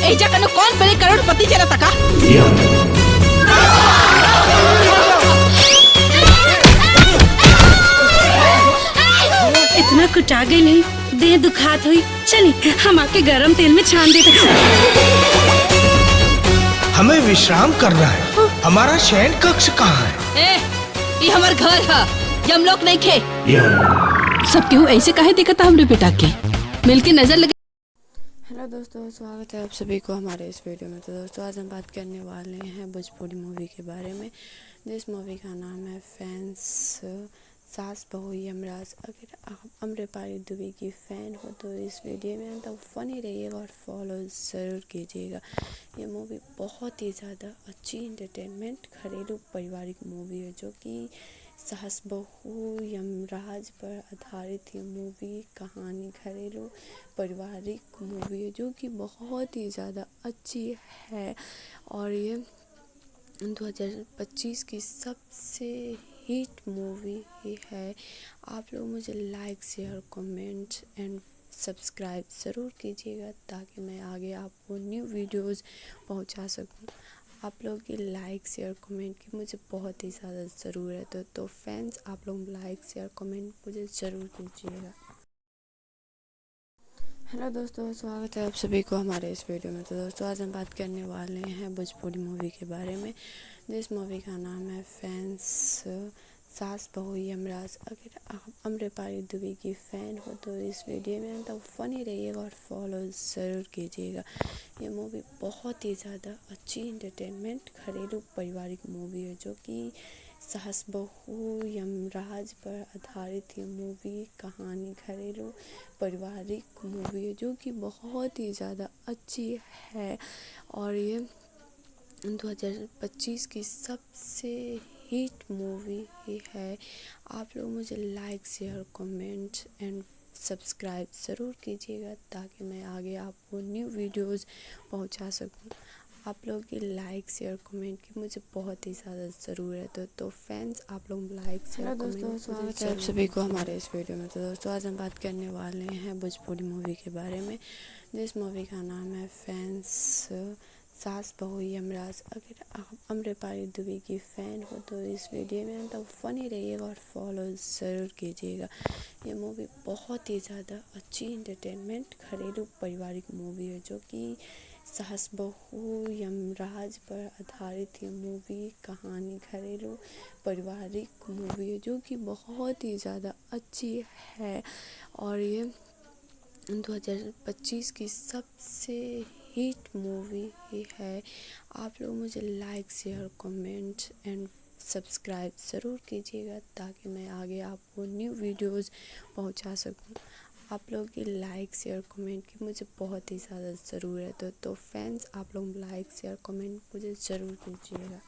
एजा कनो कौन बड़े करोड़पति चला तका? इतना कुटा गई नहीं, देह दुखात हुई। चली हम आके गरम तेल में छान देते। हमें विश्राम करना है। हमारा शयन कक्ष कहाँ है? ये हमार घर है, यमलोक नहीं खे। सब क्यों ऐसे काहे देखता हमरे बेटा के? मिलके नजर लगे। हेलो दोस्तों, स्वागत है आप सभी को हमारे इस वीडियो में। तो दोस्तों आज हम बात करने वाले हैं भोजपुरी मूवी के बारे में, जिस मूवी का नाम है फैंस। सास बहू यमराज। अगर आप अम्रपाली दुबे की फ़ैन हो तो इस वीडियो में अंत तक फनी रहिएगा और फॉलो ज़रूर कीजिएगा। ये मूवी बहुत ही ज़्यादा अच्छी इंटरटेनमेंट घरेलू पारिवारिक मूवी है, जो कि सास बहू यमराज पर आधारित ये मूवी कहानी घरेलू पारिवारिक मूवी है, जो कि बहुत ही ज़्यादा अच्छी है। और ये 2025 की सबसे हिट मूवी है। आप लोग मुझे like share comment and subscribe ज़रूर कीजिएगा, ताकि मैं आगे आपको न्यू वीडियोस पहुंचा सकूं। आप लोग की लाइक शेयर कमेंट की मुझे बहुत ही ज़्यादा ज़रूरत है। तो फ्रेंड्स, आप लोग लाइक शेयर कमेंट मुझे ज़रूर कीजिएगा। हेलो दोस्तों, स्वागत है आप सभी को हमारे इस वीडियो में। तो दोस्तों आज हम बात करने वाले हैं भोजपुरी मूवी के बारे में, जिस मूवी का नाम है फैंस। सास बहू यमराज। अगर आप अम्रपाली दुबे की फ़ैन हो तो इस वीडियो में अंत तक फनी रहिएगा और फॉलो ज़रूर कीजिएगा। ये मूवी बहुत ही ज़्यादा अच्छी इंटरटेनमेंट घरेलू पारिवारिक मूवी है, जो कि सास बहू यमराज पर आधारित ये मूवी कहानी घरेलू पारिवारिक मूवी है, जो कि बहुत ही ज़्यादा अच्छी है। और ये 2025 की सबसे हिट मूवी है। आप लोग मुझे like share comment and subscribe ज़रूर कीजिएगा, ताकि मैं आगे आपको न्यू वीडियोस पहुंचा सकूं। आप लोग की लाइक शेयर कमेंट की मुझे बहुत ही ज़्यादा ज़रूरत है। तो फ्रेंड्स, आप लोग लाइक शेयर दोस्तों, स्वागत है आप सभी को हमारे इस वीडियो में। तो दोस्तों आज हम बात करने वाले हैं भोजपुरी मूवी के बारे में, जिस मूवी का नाम है फैंस। सास बहू यमराज। अगर आप अम्रपाली दुबे की फ़ैन हो तो इस वीडियो में अंत तक फनी रहिएगा और फॉलो ज़रूर कीजिएगा। ये मूवी बहुत ही ज़्यादा अच्छी इंटरटेनमेंट घरेलू पारिवारिक मूवी है, जो कि सास बहू यमराज पर आधारित ये मूवी कहानी घरेलू पारिवारिक मूवी है, जो कि बहुत ही ज़्यादा अच्छी है। और ये 2025 की सबसे हिट मूवी है। आप लोग मुझे like share comment and subscribe ज़रूर कीजिएगा, ताकि मैं आगे आपको न्यू वीडियोस पहुंचा सकूं। आप लोग की लाइक शेयर कमेंट की मुझे बहुत ही ज़्यादा ज़रूरत है। तो फ्रेंड्स, आप लोग लाइक शेयर कमेंट मुझे ज़रूर कीजिएगा।